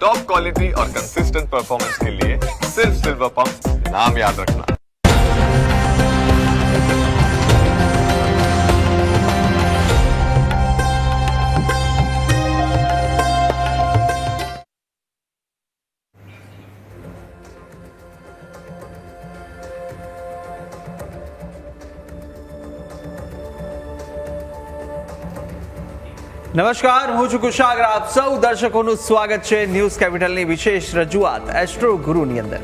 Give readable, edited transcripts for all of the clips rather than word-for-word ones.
Top quality और consistent performance के लिए सिर्फ सिल्वर पंप नाम याद रखना। નમસ્કાર, હું છું કુશાગર. આપ સૌ દર્શકોનું સ્વાગત છે ન્યૂઝ કેપિટલની વિશેષ રજૂઆત એસ્ટ્રો ગુરુની અંદર.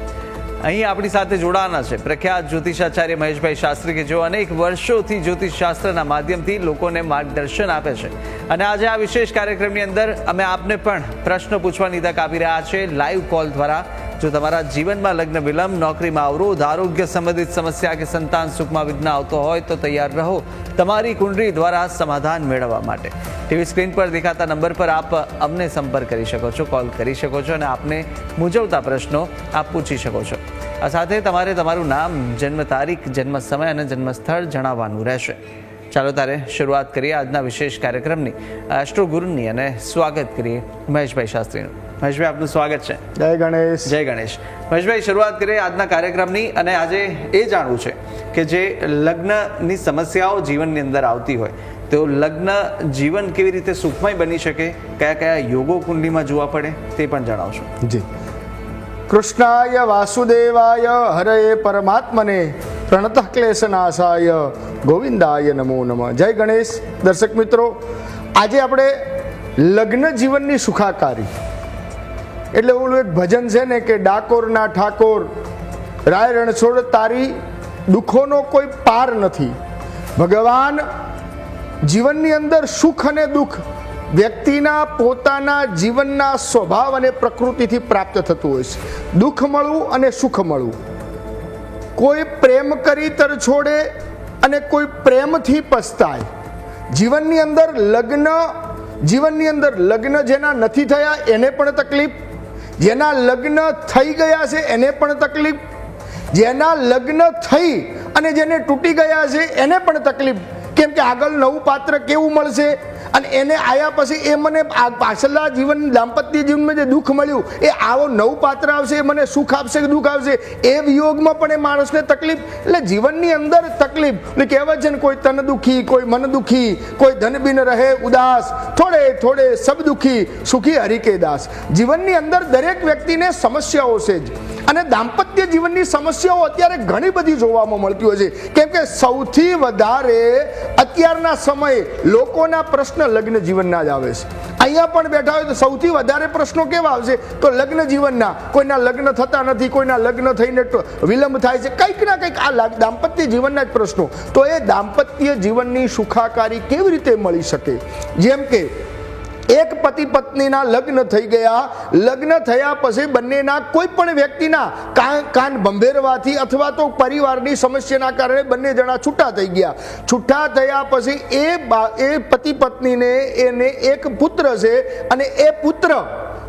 અહીં આપણી સાથે જોડાના છે પ્રખ્યાત જ્યોતિષાચાર્ય મહેશભાઈ શાસ્ત્રી કે જેઓ અનેક વર્ષોથી જ્યોતિષશાસ્ત્રના માધ્યમથી લોકોને માર્ગદર્શન આપે છે. અને આજે આ વિશેષ કાર્યક્રમની અંદર અમે આપને પણ પ્રશ્નો પૂછવાની તક આપી રહ્યા છે લાઈવ કોલ દ્વારા. જો તમારા જીવનમાં લગ્ન વિલંબ, નોકરીમાં અવરોધ, આરોગ્ય સંબંધિત સમસ્યા કે સંતાન સુખમાં વિઘ્ન આવતો હોય તો તૈયાર રહો તમારી કુંડળી દ્વારા સમાધાન મેળવવા માટે. ટીવી સ્ક્રીન પર દેખાતા નંબર પર આપ અમને સંપર્ક કરી શકો છો, કોલ કરી શકો છો અને આપને મૂંઝવતા પ્રશ્નો આપ પૂછી શકો છો. આ સાથે તમારે તમારું નામ, જન્મ તારીખ, જન્મ સમય અને જન્મ સ્થળ જણાવવાનું રહેશે. ચાલો તારે શરૂઆત કરીએ આજના વિશેષ કાર્યક્રમની, એસ્ટ્રો ગુરુની, અને સ્વાગત કરીએ મહેશભાઈ શાસ્ત્રીનું. મહેશભાઈ, આપનું સ્વાગત છે. જય ગણેશ. જય ગણેશ. મહેશભાઈ, શરૂઆત કરીએ આજના કાર્યક્રમની. અને આજે એ જાણવું છે કે જે લગ્નની સમસ્યાઓ જીવનની અંદર આવતી હોય તો લગ્ન જીવન કેવી રીતે સુખમય બની શકે, કયા કયા યોગો કુંડલીમાં જોવા પડે તે પણ જણાવશો. જી. કૃષ્ણાય વાસુદેવાય હરયે પરમાત્મને પ્રણતઃ ક્લેશનાશાય ગોવિંદાય નમો નમઃ. જય ગણેશ. દર્શક મિત્રો, આજે આપણે લગ્ન જીવનની સુખાકારી એટલે ઓલું એક ભજન છે ને કે ડાકોરના ઠાકોર રાય રણછોડ તારી દુઃખોનો કોઈ પાર નથી. ભગવાન જીવનની અંદર સુખ અને દુઃખ વ્યક્તિના પોતાના જીવનના સ્વભાવ અને પ્રકૃતિથી પ્રાપ્ત થતું હોય છે. દુઃખ મળવું અને સુખ મળવું. કોઈ પ્રેમ કરી તરછોડે અને કોઈ પ્રેમથી પસ્તાય. જીવનની અંદર લગ્ન જેના નથી થયા એને પણ તકલીફ, જેના લગ્ન થઈ ગયા છે એને પણ તકલીફ, જેના લગ્ન થઈ અને જેને તૂટી ગયા છે એને પણ તકલીફ. કેમ કે આગળ નવું પાત્ર કેવું મળશે અને એને આયા પછી એ મને પાછલા જીવન દાંપત્ય જીવનમાં જે દુઃખ મળ્યું એ આવો નવું પાત્ર આવશે, એ મને સુખ આપશે કે દુઃખ આપશે, એ વિયોગમાં પણ એ માણસને તકલીફ. એટલે જીવનની અંદર તકલીફ. એટલે કહેવાય છે ને, કોઈ તન દુઃખી, કોઈ મન દુઃખી, કોઈ ધન બિન રહે ઉદાસ, થોડે થોડે સબ દુઃખી, સુખી હરિકે દાસ. જીવનની અંદર દરેક વ્યક્તિને સમસ્યાઓ છે જ. અને દાંપત્ય જીવનની સમસ્યાઓ અત્યારે ઘણી બધી જોવામાં મળતી હોય છે. કેમ કે સૌથી વધારે અત્યારના સમયે લોકોના પ્રશ્ન લગ્ન જીવનના જ આવે છે. અહીંયા પણ બેઠા હોય તો સૌથી વધારે પ્રશ્નો કેવા આવશે તો લગ્ન જીવનના. કોઈના લગ્ન થતા નથી, કોઈના લગ્ન થઈને વિલંબ થાય છે, કંઈક ના કંઈક આ દાંપત્ય જીવનના જ પ્રશ્નો. તો એ દાંપત્ય જીવનની સુખાકારી કેવી રીતે મળી શકે? જેમ કે એક પતિ પત્નીના લગ્ન થઈ ગયા, લગ્ન થયા પછી બંનેના કોઈ પણ વ્યક્તિના કાન ભંભેરવાથી અથવા તો પરિવારની સમસ્યાના કારણે બંને જણા છૂટા થઈ ગયા. છૂટા થયા પછી એ પતિ પત્નીને એને એક પુત્ર છે અને એ પુત્ર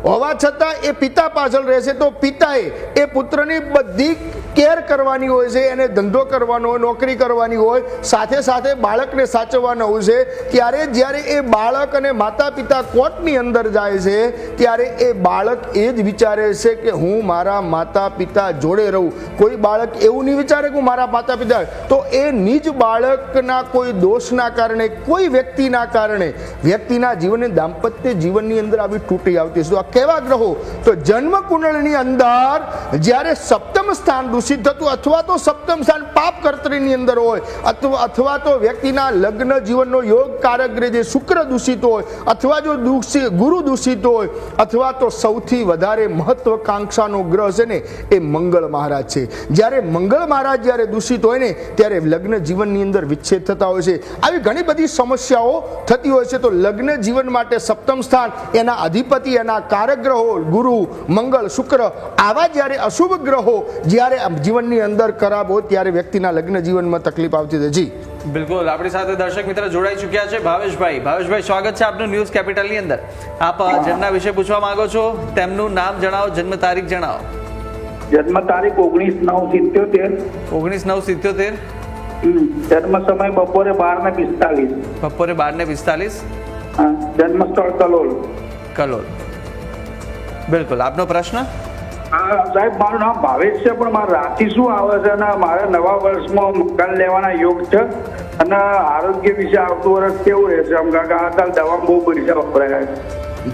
હોવા છતાં એ પિતા પાછળ રહેશે તો પિતાએ એ પુત્રની બધી કેર કરવાની હોય છે, એને ધંધો કરવાનો હોય, નોકરી કરવાની હોય, સાથે સાથે બાળકને સાચવવાનો હોય છે. ત્યારે જ્યારે એ બાળક અને માતા પિતા કોર્ટની અંદર જાય છે ત્યારે એ બાળક એ જ વિચારે છે કે હું મારા માતા પિતા જોડે રહું. કોઈ બાળક એવું નહીં વિચારે કે હું મારા માતા પિતા, તો એ નિજ બાળકના કોઈ દોષના કારણે, કોઈ વ્યક્તિના કારણે વ્યક્તિના જીવનને દાંપત્ય જીવનની અંદર આવી તૂટી આવતી છે. તો આ કેવા ગ્રહો? તો જન્મ કુંડળની અંદર જ્યારે સપ્તમ સ્થાન દૂષિત થતું અથવા તો સપ્તમ સ્થાન પાપ કર્તરીની અંદર હોય અથવા તો વ્યક્તિના લગ્ન જીવનનો યોગ કારક ગ્રહ જે શુક્ર દૂષિત હોય અથવા જો ગુરુ દૂષિત હોય અથવા તો સૌથી વધારે મહત્વકાંક્ષાનો ગ્રહ છે ને એ મંગળ મહારાજ છે. જ્યારે મંગળ મહારાજ જ્યારે દૂષિત હોય ને ત્યારે લગ્ન જીવનની અંદર વિચ્છેદ થતા હોય છે. આવી ઘણી બધી સમસ્યાઓ થતી હોય છે. તો લગ્ન જીવન માટે સપ્તમ સ્થાન, એના અધિપતિ, એના કારક ગ્રહો ગુરુ, મંગળ, શુક્ર, આવા જ્યારે અશુભ ગ્રહો જ્યારે જીવનની અંદર ખરાબ હોય ત્યારે વ્યક્તિના લગ્ન જીવનમાં તકલીફ આવતી છે. જી બિલકુલ. આપણી સાથે દર્શક મિત્ર જોડાઈ ચૂક્યા છે ભાવેશભાઈ. ભાવેશભાઈ, સ્વાગત છે આપનું ન્યૂઝ કેપિટલની અંદર. આપ જેમના વિશે પૂછવા માંગો છો તેમનું નામ જણાવો, જન્મ તારીખ જણાવો. જન્મ તારીખ 19/9/77. 19/9/77. જન્મ સમય બપોરે 12:45. બપોરે 12:45. જન્મ સ્થળ કલોલ. કલોલ. બિલકુલ, આપનો પ્રશ્ન. હા સાહેબ, મારું નામ ભાવેશ છે, પણ મારી રાશિ શું આવે છે અને મારે નવા વર્ષમાં મકાન લેવાના યોગ છે અને આરોગ્ય વિશે આવતું વર્ષ કેવું રહેશે? આમ કારણ કે આજકાલ દવા બહુ પૈસા વપરાય છે.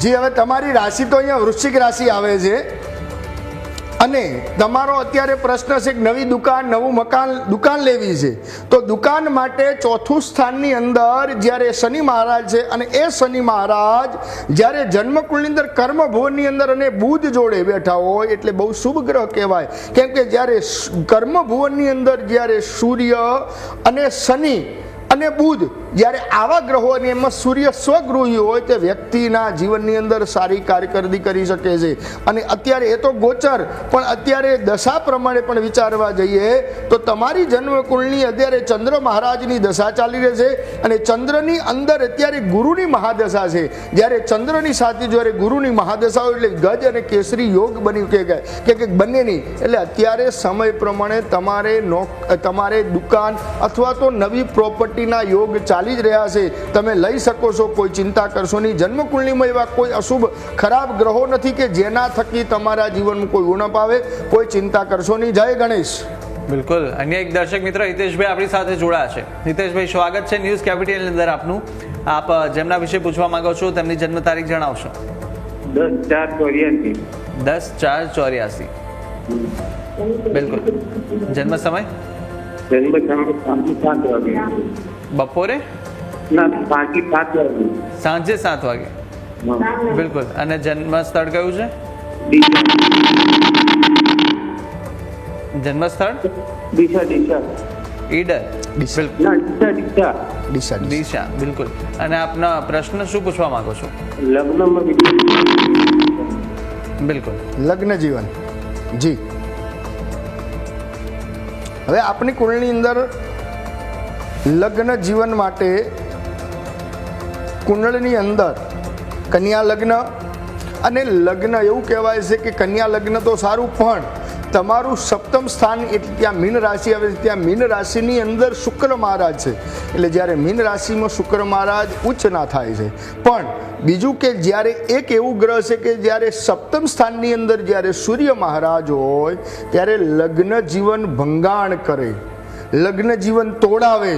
જી, હવે તમારી રાશિ તો અહીંયા વૃશ્ચિક રાશિ આવે છે અને તમારો અત્યારે પ્રશ્ન છે કે નવી દુકાન, નવું મકાન, દુકાન લેવી છે. તો દુકાન માટે ચોથું સ્થાનની અંદર જ્યારે શનિ મહારાજ છે અને એ શનિ મહારાજ જ્યારે જન્મકુળની અંદર કર્મભુવનની અંદર અને બુધ જોડે બેઠા હોય એટલે બહુ શુભ ગ્રહ કહેવાય. કેમ કે જ્યારે કર્મભુવનની અંદર જ્યારે સૂર્ય અને શનિ અને બુધ જ્યારે આવા ગ્રહોની એમાં સૂર્ય સ્વગૃહી હોય તે વ્યક્તિના જીવનની અંદર સારી કારકિર્દી કરી શકે છે. અને અત્યારે એ તો ગોચર, પણ અત્યારે દશા પ્રમાણે પણ વિચારવા જઈએ તો તમારી જન્મકુળની અત્યારે ચંદ્ર મહારાજની દશા ચાલી રહી છે અને ચંદ્રની અંદર અત્યારે ગુરુની મહાદશા છે. જ્યારે ચંદ્રની સાથે જ્યારે ગુરુની મહાદશા હોય એટલે ગજ અને કેસરી યોગ બની કે બંનેની, એટલે અત્યારે સમય પ્રમાણે તમારે દુકાન અથવા તો નવી પ્રોપર્ટીના યોગ ચાલી જ રહ્યા છે. તમે લઈ શકો છો, કોઈ ચિંતા કરશો નહીં. જન્મકુંડલીમાં એવા કોઈ અશુભ ખરાબ ગ્રહો નથી કે જેના થકી તમારા જીવનમાં કોઈ ઉણપ આવે. કોઈ ચિંતા કરશો નહીં. જય ગણેશ. બિલકુલ, અન્ય એક દર્શક મિત્ર હિતેશભાઈ આપણી સાથે જોડાયા છે. હિતેશભાઈ, સ્વાગત છે ન્યૂઝ કેપિટલની અંદર આપનું. આપ જેમના વિશે પૂછવા માંગો છો તેમની જન્મ તારીખ જણાવશો. 10/4/84. 10/4/84. બિલકુલ. જન્મ સમય? બપોરે? સાંજે 7 વાગે. બિલકુલ. અને જન્મ સ્થળ કયું છે? જન્મ સ્થળ ઈડર. દિશા. બિલકુલ. અને આપના પ્રશ્ન શું પૂછવા માંગો છો? બિલકુલ. લગ્ન જીવન. જી, હવે આપણી કુંડળીની અંદર લગ્ન જીવન માટે કુંડળીની અંદર કન્યા લગ્ન અને લગ્ન એવું કહેવાય છે કે કન્યા લગ્ન તો સારું, પણ તમારું સપ્તમ સ્થાન એટલે ત્યાં મીન રાશિ આવે છે. ત્યાં મીન રાશિની અંદર શુક્ર મહારાજ છે. એટલે જ્યારે મીન રાશિમાં શુક્ર મહારાજ ઉચ્ચ ના થાય છે. પણ બીજું કે જ્યારે એક એવું ગ્રહ છે કે જ્યારે સપ્તમ સ્થાનની અંદર જ્યારે સૂર્ય મહારાજ હોય ત્યારે લગ્ન જીવન ભંગાણ કરે, લગ્ન જીવન તોડાવે.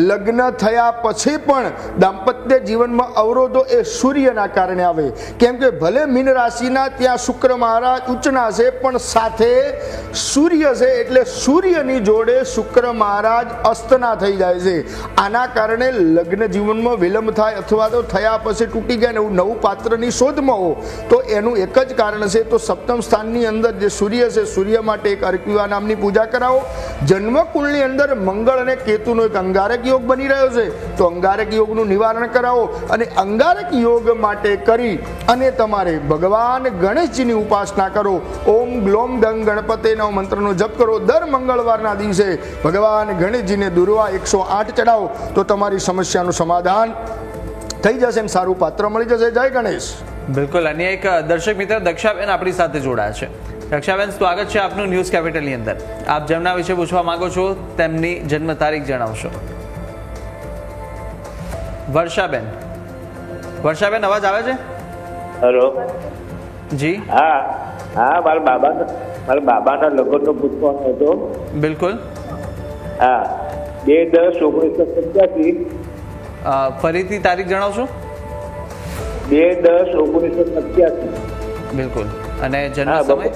લગ્ન થયા પછી પણ દાંપત્ય જીવનમાં અવરોધો એ સૂર્યના કારણે આવે. કેમ કે ભલે મીન રાશિના ત્યાં શુક્ર મહારાજ ઉચ્ચના છે, પણ સાથે સૂર્ય છે એટલે સૂર્યની જોડે શુક્ર મહારાજ અસ્તના થઈ જાય છે. આના કારણે લગ્ન જીવનમાં વિલંબ થાય અથવા તો થયા પછી તૂટી ગયા ને એવું નવું પાત્રની શોધમાં હો તો એનું એક જ કારણ છે. તો સપ્તમ સ્થાનની અંદર જે સૂર્ય છે, સૂર્ય માટે એક અર્કિવા નામની પૂજા કરાવો. જન્મકુંડની અંદર મંગળ અને કેતુનો એક અંગારક યોગ બની રહ્યો છે, તો અંગારક યોગનું નિવારણ કરાવો. અને અંગારક યોગ માટે કરી અને તમારે ભગવાન ગણેશજીની ઉપાસના કરો. ઓમ ગ્લોમ ગંગ ગણપતે નવ મંત્રનો જપ કરો. દર મંગળવારના દિવસે ભગવાન ગણેશજીને દુર્વા 108 ચડાવો તો તમારી સમસ્યાનું સમાધાન થઈ જશે અને સારું પાત્ર મળી જશે. જય ગણેશ. બિલકુલ. અન્ય એક દર્શક મિત્ર દક્ષાબેન આપણી સાથે જોડાયા છે. દક્ષાબેન, સ્વાગત છે આપનું ન્યૂઝ કેપિટલની અંદર. આપ જેમના વિશે પૂછવા માંગો છો તેમની જન્મ તારીખ જણાવશો. વર્ષાબેન. વર્ષાબેન, અવાજ આવે છે? હેલો. જી. હા, મારા બાબાના લગ્નનો પૂછવાનો હતો. બિલકુલ. હા, 2/10/1987. ફરીથી તારીખ જણાવશો. 2/10/1987. બિલકુલ. અને જન્મ સમય?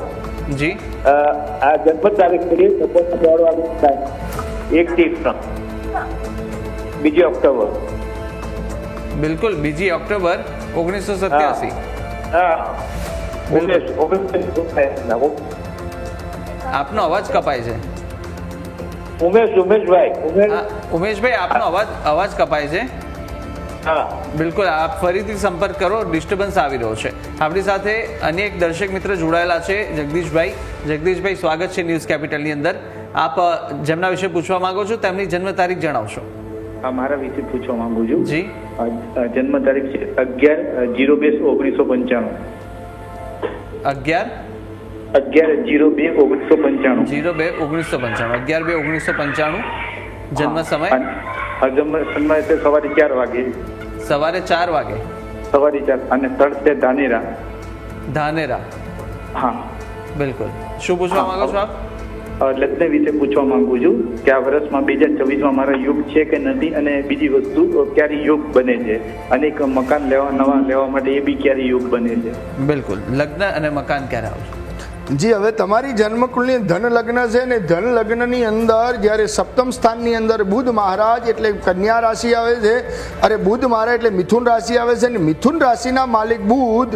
જી. આ જન્મ તારીખ કરી બપોરના 2 વાગે થાય. 1/3. 2 ઓક્ટોબર. બિલકુલ. 2 ઓક્ટોબર 1987. હા. આપનો અવાજ કપાય છે. ઉમેશભાઈ. ઉમેશભાઈ, આપનો અવાજ કપાય છે. હા. બિલકુલ. આપ ફરીથી સંપર્ક કરો, ડિસ્ટર્બન્સ આવી રહ્યો છે. આપણી સાથે અન્ય એક દર્શક મિત્ર જોડાયેલા છે, જગદીશભાઈ. જગદીશભાઈ, સ્વાગત છે ન્યૂઝ કેપિટલની અંદર. આપ જેમના વિશે પૂછવા માંગો છો તેમની જન્મ તારીખ જણાવશો. હા, મારા વિશે પૂછવા માંગુ છું. જી. જન્મ તારીખ છે 11/02/1995. 11/02/1995. 11/02/1995. જન્મ સમય? જન્મ સમય છે સવારે 4 વાગે. સવારે 4 વાગે. સવારે 4. અને સ્થળ છે ધાનેરા. ધાનેરા. હા. બિલકુલ. શું પૂછવા માંગો છો આપ? લગ્ન વિશે પૂછવા માંગુ છું કે આ વર્ષમાં 2024માં મારો યોગ છે કે નથી, અને બીજી વસ્તુ ક્યારે યોગ બને છે, અને એક મકાન નવા લેવા માટે એ બી ક્યારે યોગ બને છે. બિલકુલ. લગ્ન અને મકાન ક્યારે આવશે? જી, હવે તમારી જન્મકુંડલી ધન લગ્ન છે ને ધન લગ્નની અંદર જ્યારે સપ્તમ સ્થાનની અંદર બુધ મહારાજ એટલે કન્યા રાશિ આવે છે, અરે બુધ મહારાજ એટલે મિથુન રાશિ આવે છે, ને મિથુન રાશિના માલિક બુધ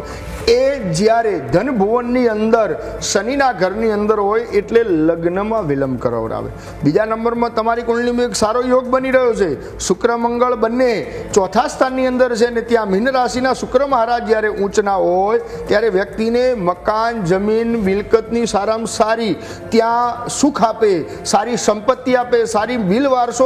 એ જ્યારે ધન ભુવનની અંદર શનિના ઘરની અંદર હોય એટલે લગ્નમાં વિલંબ કરાવડાવે. બીજા નંબરમાં તમારી કુંડલીમાં એક સારો યોગ બની રહ્યો છે, શુક્ર મંગળ બંને ચોથા સ્થાનની અંદર છે, ને ત્યાં મીન રાશિના શુક્ર મહારાજ જ્યારે ઊંચના હોય ત્યારે વ્યક્તિને મકાન, જમીન, મિલકતની સારામાં સારી ત્યાં સુખ આપે, સારી સંપત્તિ આપે, સારી મિલ વારસો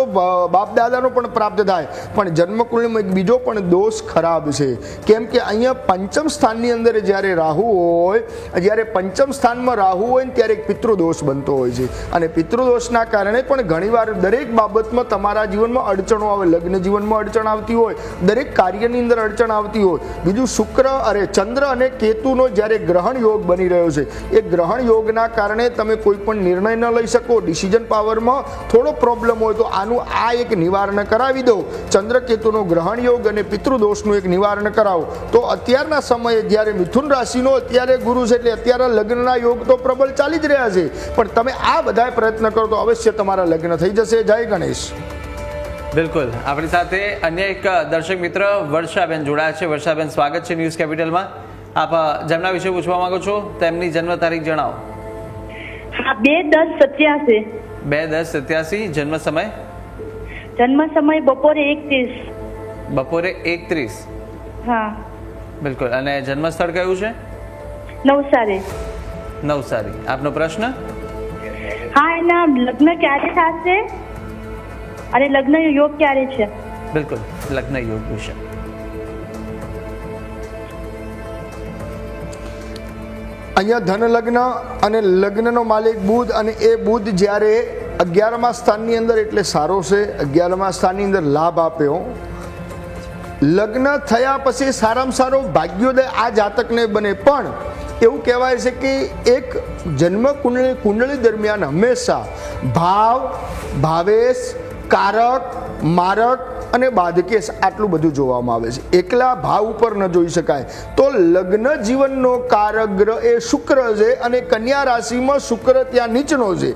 બાપ દાદાનો પણ પ્રાપ્ત થાય. પણ જન્મકુંડલીમાં એક બીજો પણ દોષ ખરાબ છે, કેમ કે અહીંયા પંચમ સ્થાનની અંદર જ્યારે રાહુ હોય, જ્યારે પંચમ સ્થાનમાં રાહુ હોય ને ત્યારે એક પિતૃદોષ બનતો હોય છે, અને પિતૃદોષના કારણે પણ ઘણીવાર દરેક બાબતમાં તમારા જીવનમાં અડચણો આવે. લગ્ન જીવનમાં અડચણ આવતી હોય, દરેક કાર્યની અંદર અડચણ આવતી હોય. બીજું ચંદ્ર અને કેતુનો જ્યારે ગ્રહણ યોગ બની રહ્યો છે, એ ગ્રહણ યોગના કારણે તમે કોઈ પણ નિર્ણય ન લઈ શકો, ડિસિઝન પાવરમાં થોડો પ્રોબ્લેમ હોય તો આનું આ એક નિવારણ કરાવી દો. ચંદ્રકેતુનો ગ્રહણ યોગ અને પિતૃદોષનું એક નિવારણ કરાવો તો અત્યારના સમયે જ્યારે મિથુન રાશિનો અત્યારે ગુરુ છે એટલે અત્યારે લગ્નના યોગ તો પ્રબળ ચાલી જ રહ્યા છે, પણ તમે આ બધા પ્રયત્ન કરો તો અવશ્ય તમારા લગ્ન થઈ જશે. જય ગણેશ. બિલકુલ. આપણી સાથે અન્ય એક દર્શક મિત્ર વર્ષાબેન જોડાયા છે. વર્ષાબેન, સ્વાગત છે ન્યૂઝ કેપિટલમાં. આપ જેમના વિશે પૂછવા માંગો છો તેમની જન્મ તારીખ જણાવો. 2/10/87. 2/10/87. જન્મ સમય? જન્મ સમય બપોરે 1:30. બપોરે 1:30. હા. બિલકુલ. અને જન્મ સ્થળ કયું છે? નવસારી. નવસારી. આપનો પ્રશ્ન? હા, એના લગ્ન ક્યારે થશે અને લગ્ન યોગ ક્યારે છે? બિલકુલ. લગ્ન યોગ વિશે અહીંયા ધન લગ્ન અને લગ્નનો માલિક બુધ, અને એ બુધ જ્યારે 11મા સ્થાનની અંદર એટલે સારો છે, 11મા સ્થાનની અંદર લાભ આપ્યો. લગ્ન થયા પછી સારામાં સારો ભાગ્યોદય આ જાતકને બને, પણ એવું કહેવાય છે કે એક જન્મ કુંડળી દરમિયાન હંમેશા ભાવેશ, કારક, મારક અને બાધકેશ આટલું બધું જોવામાં આવે છે. એકલા ભાવ ઉપર ન જોઈ શકાય. તો લગ્ન જીવનનો કારક ગ્રહ એ શુક્ર છે, અને કન્યા રાશિમાં શુક્ર ત્યાં નીચનો છે,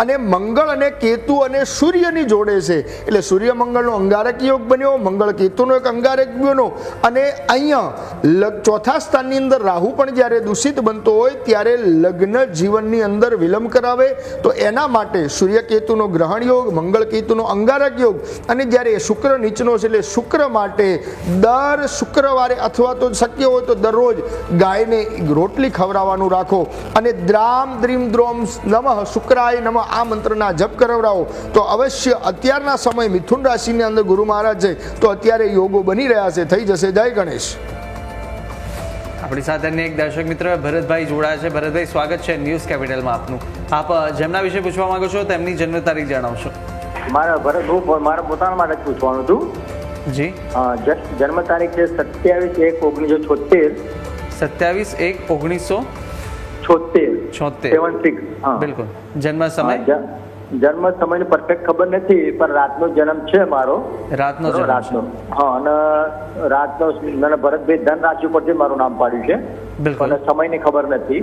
અને મંગળ અને કેતુ અને સૂર્યની જોડે છે, એટલે સૂર્ય મંગળનો અંગારક યોગ બન્યો, મંગળ કેતુનો એક અંગારક બન્યો, અને અહીંયા ચોથા સ્થાનની અંદર રાહુ પણ જ્યારે દૂષિત બનતો હોય ત્યારે લગ્ન જીવનની અંદર વિલંબ કરાવે. તો એના માટે સૂર્ય કેતુનો ગ્રહણ યોગ, મંગળ કેતુનો અંગારક યોગ, અને જ્યારે શુક્ર નીચનો છે એટલે શુક્ર માટે દર શુક્રવારે અથવા તો શક્ય હોય તો દરરોજ ગાયને રોટલી ખવડાવવાનું રાખો, અને દ્રામ દ્રીમ દ્રોમ નમઃ શુક્રાય નમઃ આ મંત્રના જપ કરાવડાવો તો અવશ્ય અત્યારના સમય મિથુન રાશિની અંદર ગુરુ મહારાજ છે તો અત્યારે યોગો બની રહ્યા છે. થઈ જશે. જય ગણેશ. આપણી સાથે અન્ય એક દર્શક મિત્ર ભરતભાઈ જોડાયા છે. ભરતભાઈ, સ્વાગત છે ન્યૂઝ કેપિટલમાં આપનું. આપ જેમના વિશે પૂછવા માંગો છો તેમની જન્મ તારીખ જણાવશો. મારા મારા પોતાના માટે જ પૂછવાનું હતું. જી. જન્મ તારીખ છે 27/1/1976. 27/1/1976. બિલકુલ. જન્મ સમય? જન્મ સમયની પરફેક્ટ ખબર નથી, પણ રાતનો જન્મ છે મારો. રાતનો રાતનો. હા, અને રાતનો મને ભરતભાઈ ધન રાશિ ઉપરથી મારું નામ પાડ્યું છે. બિલકુલ. અને સમયની ખબર નથી.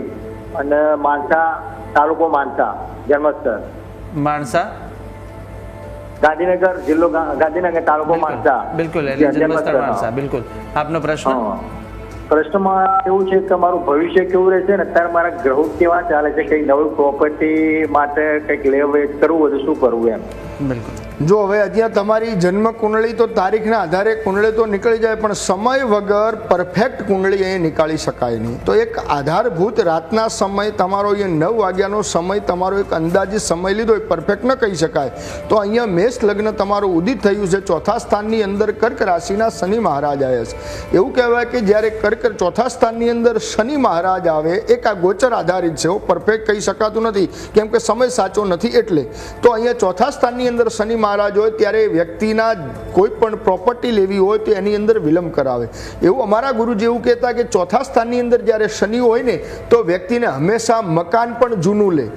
અને માણસા, તાલુકો માણસા, જન્મસ્થળ માણસા, ગાંધીનગર જિલ્લો ગાંધીનગર, તાલુકો માણસા. બિલકુલ. એટલે જન્મસ્થળ માણસા. બિલકુલ. આપનો પ્રશ્ન? પ્રશ્નમાં એવું છે કે મારું ભવિષ્ય કેવું રહેશે ને અત્યારે મારા ગ્રહો કેવા ચાલે છે, કઈ નવી પ્રોપર્ટી માટે કંઈક લે વેચ કરવું હોય તો શું કરવું એમ. બિલકુલ. જો હવે અત્યારે તમારી જન્મ કુંડળી તો તારીખના આધારે કુંડળી તો નીકળી જાય, પણ સમય વગર પરફેક્ટ કુંડળી અહીં નીકાળી શકાય નહીં. તો એક આધારભૂત રાતના સમય તમારો અહીંયા 9 વાગ્યાનો સમય તમારો એક અંદાજિત સમય લીધો, એ પરફેક્ટ ન કહી શકાય. તો અહીંયા મેષ લગ્ન તમારું ઉદિત થયું છે. ચોથા સ્થાનની અંદર કર્ક રાશિના શનિ મહારાજ આવ્યા છે. એવું કહેવાય કે જ્યારે ચોથા સ્થાનની અંદર શનિ મહારાજ આવે, એક આ ગોચર આધારિત છે, પરફેક્ટ કહી શકાતું નથી કેમ કે સમય સાચો નથી. એટલે તો અહીંયા ચોથા સ્થાનની અંદર શનિ મહારાજ હોય ત્યારે વ્યક્તિના કોઈ પણ પ્રોપર્ટી લેવી હોય તો એની અંદર વિલંબ કરાવે. એવું અમારા ગુરુજી એવું કહેતા કે ચોથા સ્થાનની અંદર જ્યારે શનિ હોય ને તો વ્યક્તિને હંમેશા મકાન પણ જૂનું લે,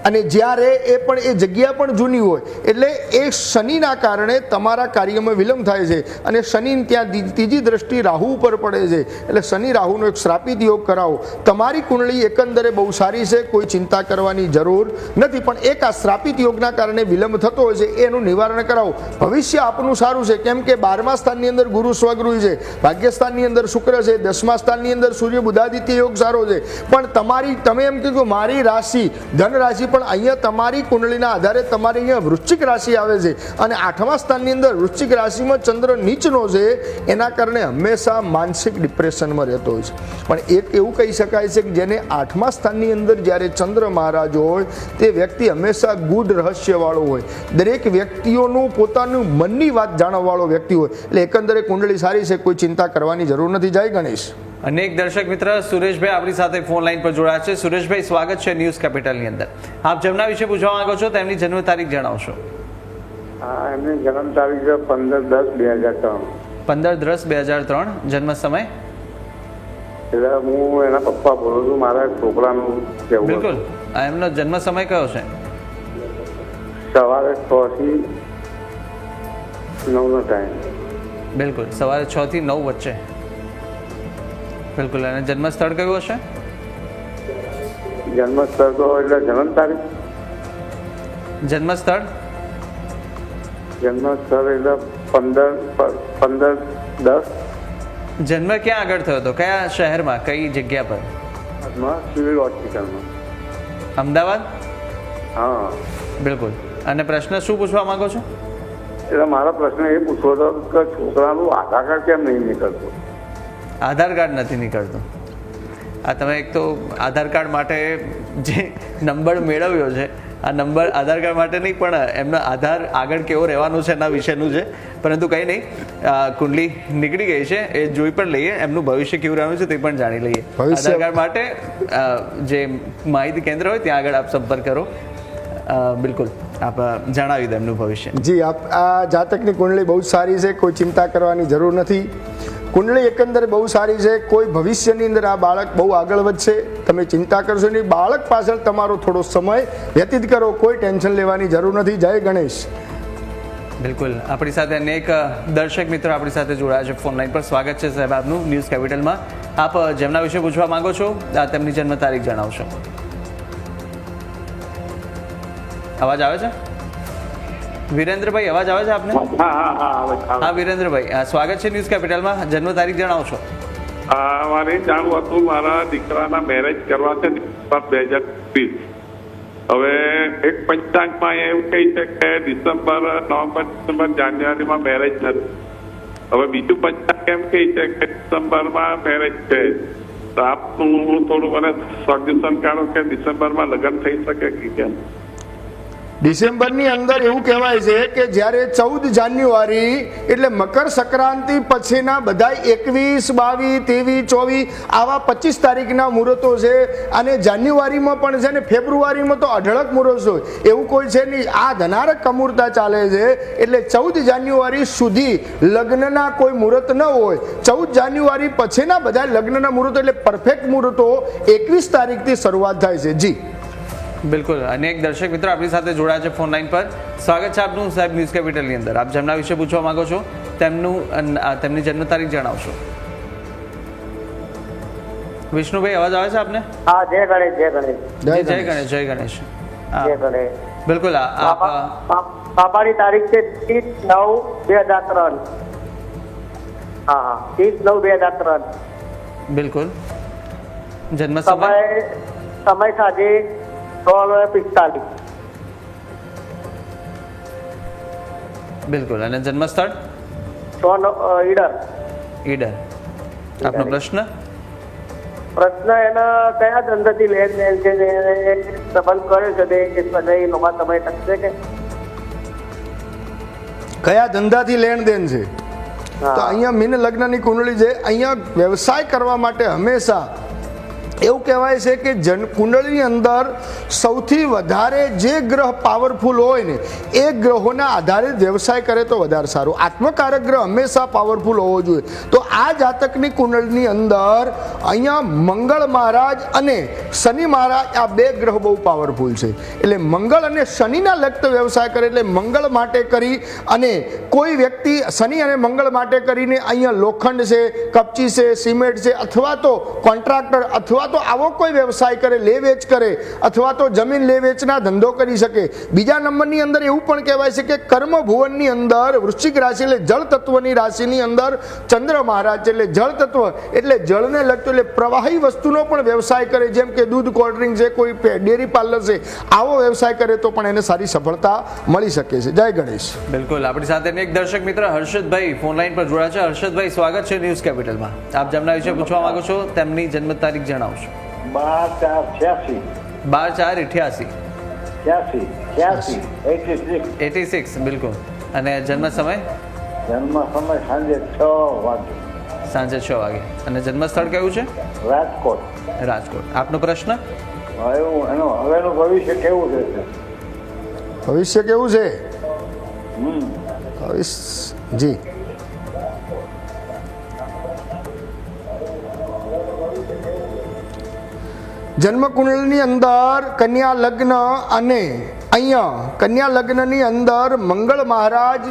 અને જ્યારે એ પણ એ જગ્યા પણ જૂની હોય એટલે એ શનિના કારણે તમારા કાર્યમાં વિલંબ થાય છે. અને શનિ ત્યાં ત્રીજી દ્રષ્ટિ રાહુ ઉપર પડે છે એટલે શનિ રાહુનો એક શ્રાપિત યોગ કરાવો. તમારી કુંડળી એકંદરે બહુ સારી છે, કોઈ ચિંતા કરવાની જરૂર નથી, પણ એક આ શ્રાપિત યોગના કારણે વિલંબ થતો હોય છે એનું નિવારણ કરાવો. ભવિષ્ય આપનું સારું છે, કેમ કે 12મા સ્થાનની અંદર ગુરુ સ્વગૃહ છે, ભાગ્યસ્થાનની અંદર શુક્ર છે, 10મા સ્થાનની અંદર સૂર્ય બુધાદિત્ય યોગ સારો છે. પણ તમે એમ કીધું મારી રાશિ ધન રાશિ, પણ અહીંયા તમારી કુંડળીના આધારે તમારી અહીંયા વૃશ્ચિક રાશિ આવે છે અને 8મા સ્થાનની અંદર વૃશ્ચિક રાશિમાં ચંદ્ર નીચનો છે, એના કારણે હંમેશા માનસિક ડિપ્રેશનમાં રહેતો હોય છે. પણ એક એવું કહી શકાય છે કે જેને 8મા સ્થાનની અંદર જ્યારે ચંદ્ર મહારાજ હોય તે વ્યક્તિ હંમેશા ગૂઢ રહસ્યવાળો હોય, દરેક વ્યક્તિઓનું પોતાનું મનની વાત જાણવાવાળો વ્યક્તિ હોય. એટલે એકંદરે કુંડળી સારી છે, કોઈ ચિંતા કરવાની જરૂર નથી. જય ગણેશ. અનેક દર્શક મિત્ર સુરેશભાઈ આપણી સાથે ફોન લાઈન પર જોડાયા છે. સુરેશભાઈ, સ્વાગત છે ન્યૂઝ કેપિટલની અંદર. આપ જેમના વિશે પૂછવા માંગો છો તેમની જન્મ તારીખ જણાવશો. હા, એમની જન્મ તારીખ છે 15/10/2003. 15/10/2003. જન્મ સમય? એટલે હું એના પપ્પા બોલું છું, મારા છોકરાનું કહેવું. બિલકુલ. એમનો જન્મ સમય કયો છે? સવારે 6 થી 9 નો ટાઈમ. બિલકુલ, સવારે 6 થી 9 વચ્ચે. બિલકુલ. અને જન્મ સ્થળ કયું હશે? જન્મ સ્થળ તો એટલે જન્મ તારીખ, જન્મ સ્થળ એટલે 15/10. જન્મ ક્યાં આગળ થયો હતો? કયા શહેરમાં, કઈ જગ્યા પર? સિવિલ હોસ્પિટલમાં. અમદાવાદ? હા. બિલકુલ. અને પ્રશ્ન શું પૂછવા માંગો છો? એટલે મારો પ્રશ્ન એ પૂછવો હતો કે છોકરાનું આધાર કાર્ડ કેમ નહીં નીકળતું? આધાર કાર્ડ નથી નીકળતું. આ તમે એક તો આધાર કાર્ડ માટે જે નંબર મેળવ્યો છે, આ નંબર આધાર કાર્ડ માટે નહીં પણ એમનો આધાર આગળ કેવો રહેવાનો છે એના વિશેનું છે. પરંતુ કંઈ નહીં, કુંડલી નીકળી ગઈ છે, એ જોઈ પણ લઈએ, એમનું ભવિષ્ય કેવું રહેવાનું છે તે પણ જાણી લઈએ. આધાર કાર્ડ માટે જે માહિતી કેન્દ્ર હોય ત્યાં આગળ આપ સંપર્ક કરો. બિલકુલ, આપ જણાવી દો એમનું ભવિષ્ય. જી, આ જાતકની કુંડળી બહુ સારી છે, કોઈ ચિંતા કરવાની જરૂર નથી. કુંડળી એકંદરે બહુ સારી છે, કોઈ ભવિષ્યની અંદર આ બાળક બહુ આગળ વધશે, તમે ચિંતા કરશો નહીં. બાળક પાછળ તમારો થોડો સમય વ્યતીત કરો, કોઈ ટેન્શન લેવાની જરૂર નથી. જય ગણેશ. બિલકુલ. આપણી સાથે અનેક દર્શક મિત્રો આપણી સાથે જોડાયા છે ફોન લાઈન પર. સ્વાગત છે સાહેબ આપનું ન્યૂઝ કેપિટલમાં. આપ જેમના વિશે પૂછવા માંગો છો તેમની જન્મ તારીખ જણાવશો. અવાજ આવે છે? વિરેન્દ્રભાઈ, અવાજ આવે છે આપને? હા વિરેન્દ્રભાઈ, સ્વાગત છે ન્યૂઝ કેપિટલમાં. જન્મ તારીખ જણાવશો. મારે જાણવું હતું, મારા દીકરાના મેરેજ કરવા છે 2020. હવે એક પંચાંગમાં એવું કહે છે કે ડિસેમ્બર, નવેમ્બર, ડિસેમ્બર, જાન્યુઆરીમાં મેરેજ નથી. હવે બીજું પંચાંગ એમ કહે છે કે ડિસેમ્બરમાં મેરેજ છે. તો આપનું થોડું મને સજેશન કાઢો કે ડિસેમ્બરમાં લગ્ન થઈ શકે કે કેમ? ડિસેમ્બરની અંદર એવું કહેવાય છે કે જ્યારે 14 જાન્યુઆરી એટલે મકર સંક્રાંતિ પછીના બધા 21, 22, 23, 24 આવા 25 તારીખના મુહૂર્તો છે. અને જાન્યુઆરીમાં પણ છે ને ફેબ્રુઆરીમાં તો અઢળક મુહૂર્ત હોય એવું કોઈ છે નહીં. આ ધનારક અમૂર્તા ચાલે છે એટલે 14 જાન્યુઆરી સુધી લગ્નના કોઈ મુહૂર્ત ન હોય. 14 જાન્યુઆરી પછીના બધા લગ્નના મુહૂર્તો એટલે પરફેક્ટ મુહૂર્તો 21 તારીખથી શરૂઆત થાય છે. જી બિલકુલ. અનેક દર્શક મિત્રો આપણી સાથે જોડાયા છે ફોન લાઈન પર. સ્વાગત છે આપનું સાહેબ ન્યૂઝ કેપિટલની અંદર. આપ જેમના વિશે પૂછવા માંગો છો તેમની જન્મ તારીખ જણાવશો. વિષ્ણુભાઈ, અવાજ આવે છે આપને? હા, જય ગણેશ. જય ગણેશ. જય ગણેશ. જય ગણેશ. જય ગણેશ. બિલકુલ. બાબાની તારીખ છે 30/9/2003. હા, 30/9/2003. બિલકુલ. જન્મ સમય? સમય સાંજે 6:45. બિલકુલ. અને જન્મ સ્થળ? ઈડર. ઈડર. આપનો પ્રશ્ન? એના કયા ધંધાથી લેનદેન છે, સંબંધ કર્યો છે તે સમય ટકશે કે? કયા ધંધાથી લેણ દેન છે? તો અહીંયા મીન લગ્નની કુંડળી છે. અહીંયા વ્યવસાય કરવા માટે હંમેશા એવું કહેવાય છે કે કુંડળીની અંદર સૌથી વધારે જે ગ્રહ પાવરફુલ હોય ને એ ગ્રહોના આધારે વ્યવસાય કરે તો વધારે સારું. આત્મકારક ગ્રહ હંમેશા પાવરફુલ હોવો જોઈએ. તો આ જાતકની કુંડળીની અંદર અહીંયા મંગળ મહારાજ અને શનિ મહારાજ આ બે ગ્રહ બહુ પાવરફુલ છે. એટલે મંગળ અને શનિના લગતો વ્યવસાય કરે એટલે મંગળ માટે કરી અને કોઈ વ્યક્તિ શનિ અને મંગળ માટે કરીને અહીંયા લોખંડ છે, કપચી છે, સિમેન્ટ છે, અથવા તો કોન્ટ્રાક્ટર અથવા તો આવો કોઈ વ્યવસાય કરે, લે વેચ કરે, અથવા તો જમીન લે વેચના ધંધો કરી શકે. બીજા નંબરની અંદર એવું પણ કહેવાય છે કે કર્મ ભુવનની અંદર વૃશ્ચિક રાશિ એટલે જળ તત્વની રાશિની અંદર ચંદ્ર મહારાજ છે. એટલે જળ તત્વ એટલે જળને લગતો એટલે પ્રવાહી વસ્તુનો પણ વ્યવસાય કરે, જેમ કે દૂધ, કોલ્ડ ડ્રિંક છે, કોઈ ડેરી પાર્લર છે, આવો વ્યવસાય કરે તો પણ એને સારી સફળતા મળી શકે છે. જય ગણેશ. બિલકુલ. આપણી સાથે એક દર્શક મિત્ર હર્ષદભાઈ ફોન લાઈન પર જોડાયા છે. હર્ષદભાઈ, સ્વાગત છે ન્યૂઝ કેપિટલમાં. આપ જેમના વિશે પૂછવા માંગો છો તેમની જન્મ તારીખ જણાવશો. 12/4/86. 12/4/88. 86. બિલકુલ. અને જન્મ સમય? જન્મ સમય સાંજે 6 વાગે. સાંજે 6 વાગે. અને જન્મ સ્થળ કયું છે? રાજકોટ. રાજકોટ. આપનો પ્રશ્ન? હવેનું ભવિષ્ય કેવું રહેશે? ભવિષ્ય કેવું છે? જી જન્મ કુંડળીની અંદર કન્યા લગ્ન અને અહીંયા કન્યા લગ્નની અંદર મંગળ મહારાજ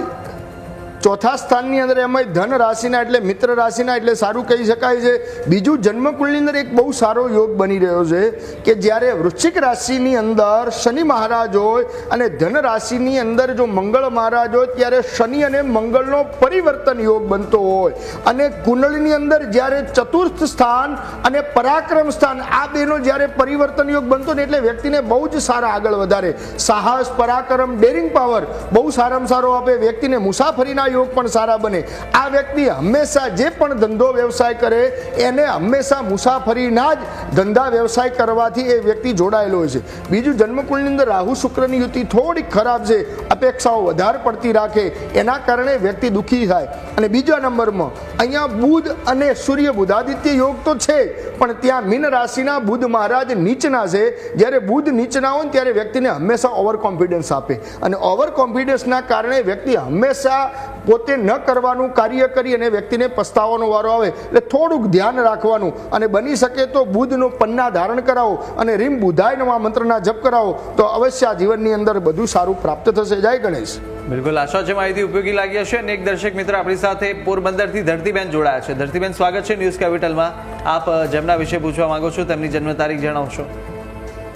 ચોથા સ્થાનની અંદર એમાં ધન રાશિના એટલે મિત્ર રાશિના એટલે સારું કહી શકાય છે. બીજું જન્મકુંડની અંદર એક બહુ સારો યોગ બની રહ્યો છે કે જ્યારે વૃશ્ચિક રાશિની અંદર શનિ મહારાજ હોય અને ધન રાશિની અંદર જો મંગળ મહારાજ હોય ત્યારે શનિ અને મંગળનો પરિવર્તન યોગ બનતો હોય અને કુંડળીની અંદર જ્યારે ચતુર્થ સ્થાન અને પરાક્રમ સ્થાન આ બેનો જ્યારે પરિવર્તન યોગ બનતો ને એટલે વ્યક્તિને બહુ જ સારા આગળ વધારે. સાહસ, પરાક્રમ, ડેરિંગ પાવર બહુ સારામાં સારો આપે. વ્યક્તિને મુસાફરીના યોગ પણ સારા બને. આ વ્યક્તિ હંમેશા જે પણ ધંધો વ્યવસાય કરે એને હંમેશા મુસાફરીના જ ધંધા વ્યવસાય કરવાથી એ વ્યક્તિ જોડાયેલો હોય છે. બીજું જન્મકુંડની અંદર રાહુ શુક્રની યુતિ થોડીક ખરાબ છે, અપેક્ષાઓ વધારે પડતી રાખે, એના કારણે વ્યક્તિ દુઃખી થાય. અને બીજા નંબરમાં અહીંયા બુધ અને સૂર્ય બુધાદિત્ય યોગ તો છે પણ ત્યાં મીન રાશિના બુધ મહારાજ નીચના છે. જ્યારે બુધ નીચના હોય ત્યારે વ્યક્તિને હંમેશા ઓવર કોન્ફિડન્સ આપે અને ઓવર કોન્ફિડન્સના કારણે વ્યક્તિ હંમેશા પોતે ન કરવાનું કાર્ય કરી અને વ્યક્તિને પસ્તાવાનો વારો આવે. એટલે થોડુંક ધ્યાન રાખવાનું અને બની શકે તો બુધનું પન્ના ધારણ કરાવો અને રીમ બુધાય નવા મંત્રના જપ કરાવો તો અવશ્ય આ જીવનની અંદર બધું સારું પ્રાપ્ત થશે. જય ગણેશ. બિલકુલ. આશા છે માહિતી ઉપયોગી લાગી હશે. અને એક દર્શક મિત્ર આપણી સાથે પોરબંદરથી ધરતીબેન જોડાયા છે. ધરતીબેન, સ્વાગત છે ન્યૂઝ કેપિટલમાં. આપ જેમના વિશે પૂછવા માંગો છો તેમની જન્મ તારીખ જણાવશો.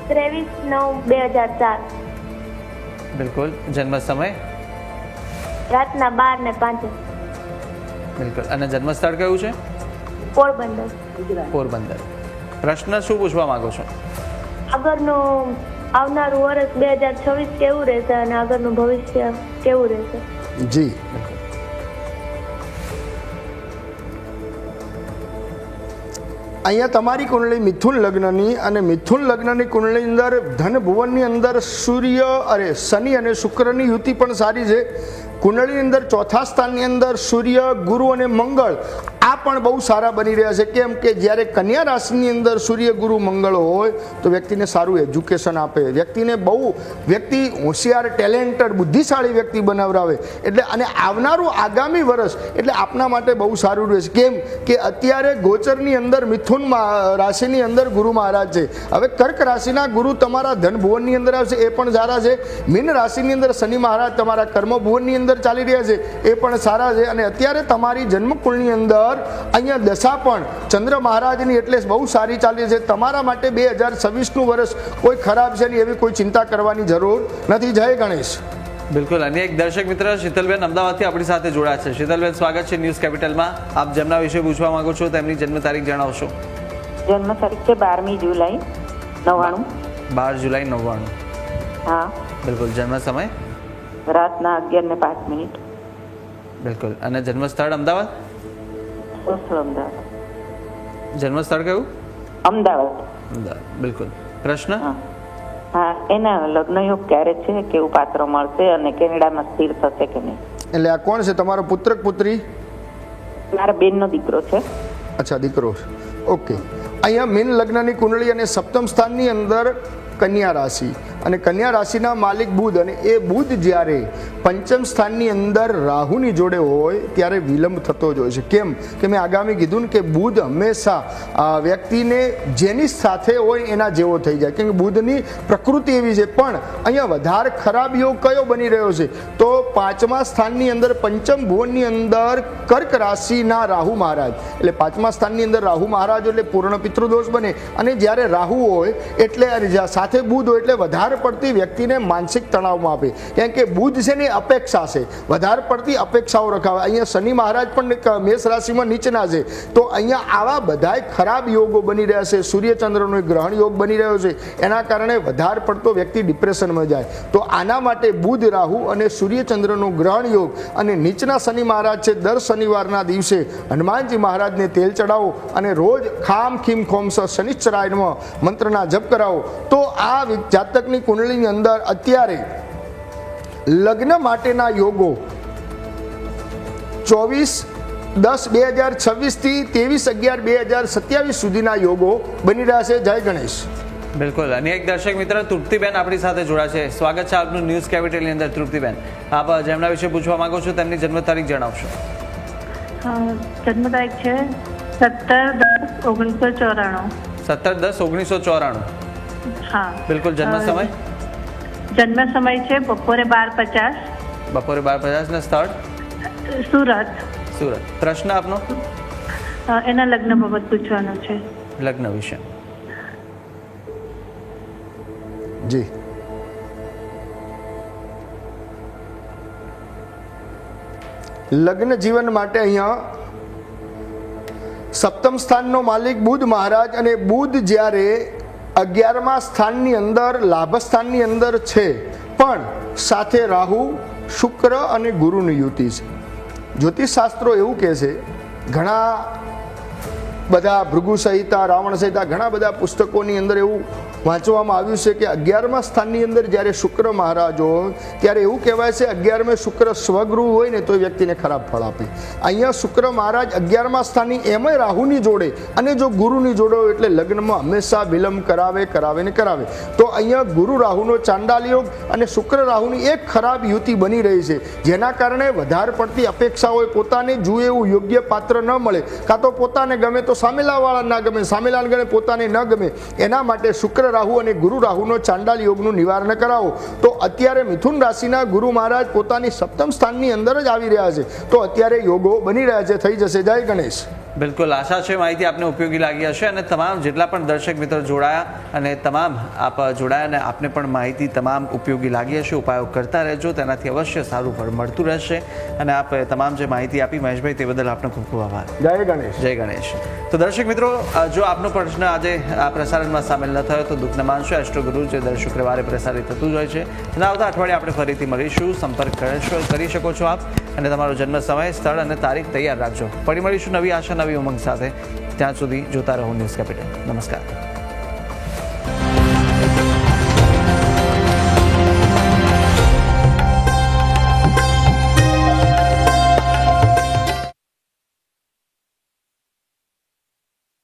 23/9/2004. બિલકુલ. જન્મ સમય? રાતના 12:05. બિલકુલ. અને જન્મ સ્થળ કયું છે? પોરબંદર. પોરબંદર. પ્રશ્ન શું પૂછવા માંગો છો? આગળનું આવનારું વર્ષ 2026 કેવું રહેશે અને આગળનું ભવિષ્ય કેવું રહેશે? જી અહીંયા તમારી કુંડળી મિથુન લગ્નની અને મિથુન લગ્નની કુંડળીની અંદર ધન ભુવનની અંદર સૂર્ય શનિ અને શુક્રની યુતિ પણ સારી છે. કુંડળીની અંદર ચોથા સ્થાનની અંદર સૂર્ય, ગુરુ અને મંગળ આ પણ બહુ સારા બની રહ્યા છે. કેમ કે જ્યારે કન્યા રાશિની અંદર સૂર્ય, ગુરુ, મંગળ હોય તો વ્યક્તિને સારું એજ્યુકેશન આપે, વ્યક્તિને વ્યક્તિ હોશિયાર, ટેલેન્ટેડ, બુદ્ધિશાળી વ્યક્તિ બનાવરાવે. એટલે અને આવનારું આગામી વર્ષ એટલે આપના માટે બહુ સારું રહેશે. કેમ કે અત્યારે ગોચરની અંદર મિથુન રાશિની અંદર ગુરુ મહારાજ છે. હવે કર્ક રાશિના ગુરુ તમારા ધન ભુવનની અંદર આવશે, એ પણ સારા છે. મીન રાશિની અંદર શનિ મહારાજ તમારા કર્મ ભુવનની અંદર ચાલી રહ્યા છે, એ પણ સારા છે. અને અત્યારે તમારી જન્મકુંડની અંદર અહીંયા દશા પણ ચંદ્ર મહારાજની એટલે બહુ સારી ચાલી છે. તમારા માટે 2026નું વર્ષ કોઈ ખરાબ છે નહીં, એવી કોઈ ચિંતા કરવાની જરૂર નથી. જય ગણેશ. બિલકુલ. અને એક દર્શક મિત્ર શીતલબેન અમદાવાદથી આપણી સાથે જોડાયા છે. શીતલબેન, સ્વાગત છે ન્યૂઝ કેપિટલમાં. આપ જેમના વિશે પૂછવા માંગો છો તેમની જન્મ તારીખ જણાવશો. જન્મ તારીખ છે 12મી જુલાઈ 99. 12 જુલાઈ 99. હા બિલકુલ. જન્મ સમય? રાતના 11:05. બિલકુલ. અને જન્મ સ્થળ અમદાવાદ? અમદાવાદ. જન્મ સ્થળ કયું? અમદાવાદ. અમદાવાદ. બિલકુલ. પ્રશ્ન? હા, એના લગ્ન યોગ ક્યારે છે, કેવું પાત્ર મળશે અને કેનેડામાં સ્થિર થશે કે નહીં? એટલે આ કોણ છે તમારો પુત્ર કે પુત્રી? મારા બેનનો દીકરો છે. અચ્છા, દીકરો છે. ઓકે. અહીંયા મીન લગ્નની કુંડળી અને સપ્તમ સ્થાનની અંદર કન્યા રાશિ અને કન્યા રાશિના માલિક બુધ, અને એ બુધ જ્યારે પંચમ સ્થાનની અંદર રાહુની જોડે હોય ત્યારે વિલંબ થતો જ હોય છે. કેમ કે મેં આગામી કીધું ને કે બુધ હંમેશા વ્યક્તિને જેની સાથે હોય એના જેવો થઈ જાય, કેમ કે બુધની પ્રકૃતિ એવી છે. પણ અહીંયા વધારે ખરાબ યોગ કયો બની રહ્યો છે તો પાંચમા સ્થાનની અંદર પંચમ ભુવનની અંદર કર્ક રાશિના રાહુ મહારાજ, એટલે પાંચમા સ્થાનની અંદર રાહુ મહારાજ એટલે પૂર્ણ પિતૃદોષ બને. અને જ્યારે રાહુ હોય એટલે સાથે બુધ હોય એટલે વધારે પડતી વ્યક્તિને માનસિક તણાવમાં આપે, કેમ કે બુધ છે ને અપેક્ષા છે, વધારે પડતી અપેક્ષાઓ રખાવે. અહીંયા શનિ મહારાજ પણ મેષ રાશિમાં નીચના છે, તો અહીંયા આવા બધાય ખરાબ યોગો બની રહ્યા છે. સૂર્યચંદ્રનો ગ્રહણ યોગ બની રહ્યો છે, એના કારણે વધારે પડતો વ્યક્તિ ડિપ્રેશનમાં જાય. તો આના માટે બુધ રાહુ અને સૂર્યચંદ્રનો ગ્રહણ યોગ અને નીચના શનિ મહારાજ છે, દર શનિવારના દિવસે હનુમાનજી મહારાજને તેલ ચડાવો અને રોજ ખામ ખીમ ખોમસ શનિશ્ચરાયમાં મંત્રના જપ કરાવો. તો આ જાતકની કુંડળીની અંદર અત્યારે લગ્ન માટેના યોગો 24/10/2026 થી 23/11/2027 સુધીના યોગો બની રહ્યા છે. જય ગણેશ. બિલકુલ. અને એક દર્શક મિત્ર તૃપ્તિબેન આપણી સાથે જોડા છે. સ્વાગત છે આપનું ન્યૂઝ કેપિટલની અંદર. તૃપ્તિબેન, આપ જેમના વિશે પૂછવા માંગો છો તેમની જન્મ તારીખ જણાવશો. જન્મ તારીખ છે 17/10/1994. 17/10/1994. હા બિલકુલ. જન્મ સમય? જન્મ સમય છે બપોરે 12:50. બપોરે 12:50 ને સ્થળ? સુરત. સુરત. પ્રશ્ન આપનો? એના લગ્ન બાબત પૂછવાનો છે. લગ્ન વિશે. જી, લગ્ન જીવન માટે અહીંયા સપ્તમ સ્થાનનો માલિક બુધ મહારાજ, અને બુધ જ્યારે 11મા સ્થાનની અંદર લાભ સ્થાનની અંદર છે, પણ સાથે રાહુ શુક્ર અને ગુરુની યુતિ છે. જ્યોતિષશાસ્ત્રો એવું કહે છે, ઘણા બધા ભૃગુ સંહિતા, રાવણ સંહિતા, ઘણા બધા પુસ્તકોની અંદર એવું વાંચવામાં આવ્યું છે કે 11મા સ્થાનની અંદર જ્યારે શુક્ર મહારાજ હોય ત્યારે એવું કહેવાય છે 11મે શુક્ર સ્વગૃહ હોય ને તો એ વ્યક્તિને ખરાબ ફળ આપે. અહીંયા શુક્ર મહારાજ 11મા સ્થાનની એમાંય રાહુની જોડે અને જો ગુરુની જોડે હોય એટલે લગ્નમાં હંમેશા વિલંબ કરાવે ને કરાવે. તો અહીંયા ગુરુ રાહુનો ચાંડાલ યોગ અને શુક્ર રાહુની એક ખરાબ યુતિ બની રહી છે, જેના કારણે વધારે પડતી અપેક્ષા હોય, પોતાને જુએ એવું યોગ્ય પાત્ર ન મળે, કાં તો પોતાને ગમે તો સામેલાવાળા ના ગમે, સામેલાને ગમે પોતાને ન ગમે. એના માટે શુક્ર રાહુ અને ગુરુ રાહુનો ચાંડાલ યોગનું નિવારણ કરાવો. તો અત્યારે મિથુન રાશિના ગુરુ મહારાજ પોતાની સપ્તમ સ્થાનની અંદર જ આવી રહ્યા છે, તો અત્યારે યોગો બની રહ્યા છે. થઈ જશે. જય ગણેશ. બિલકુલ. આશા છે માહિતી આપને ઉપયોગી લાગી હશે, અને તમામ જેટલા પણ દર્શક મિત્રો જોડાયા અને તમામ આપ જોડાયા અને આપને પણ માહિતી તમામ ઉપયોગી લાગી હશે. ઉપાયો કરતા રહેજો, તેનાથી અવશ્ય સારું ફળ મળતું રહેશે. અને આપ તમામ જે માહિતી આપી મહેશભાઈ, તે બદલ આપનો ખૂબ ખૂબ આભાર. જય ગણેશ. જય ગણેશ. તો દર્શક મિત્રો, જો આપનો પ્રશ્ન આજે આ પ્રસારણમાં સામેલ ન થયો તો દુઃખ ન માનશો. એસ્ટ્રોગુરુ જે દર શુક્રવારે પ્રસારિત થતું જ હોય છે, અને આવતા અઠવાડિયે આપણે ફરીથી મળીશું. સંપર્ક કરી શકો છો આપ, અને તમારો જન્મ સમય, સ્થળ અને તારીખ તૈયાર રાખજો. ફરી મળીશું નવી આશા, નવી ઉમંગ સાથે. ત્યાં સુધી જોતા રહો ન્યૂઝ કેપિટલ. નમસ્કાર.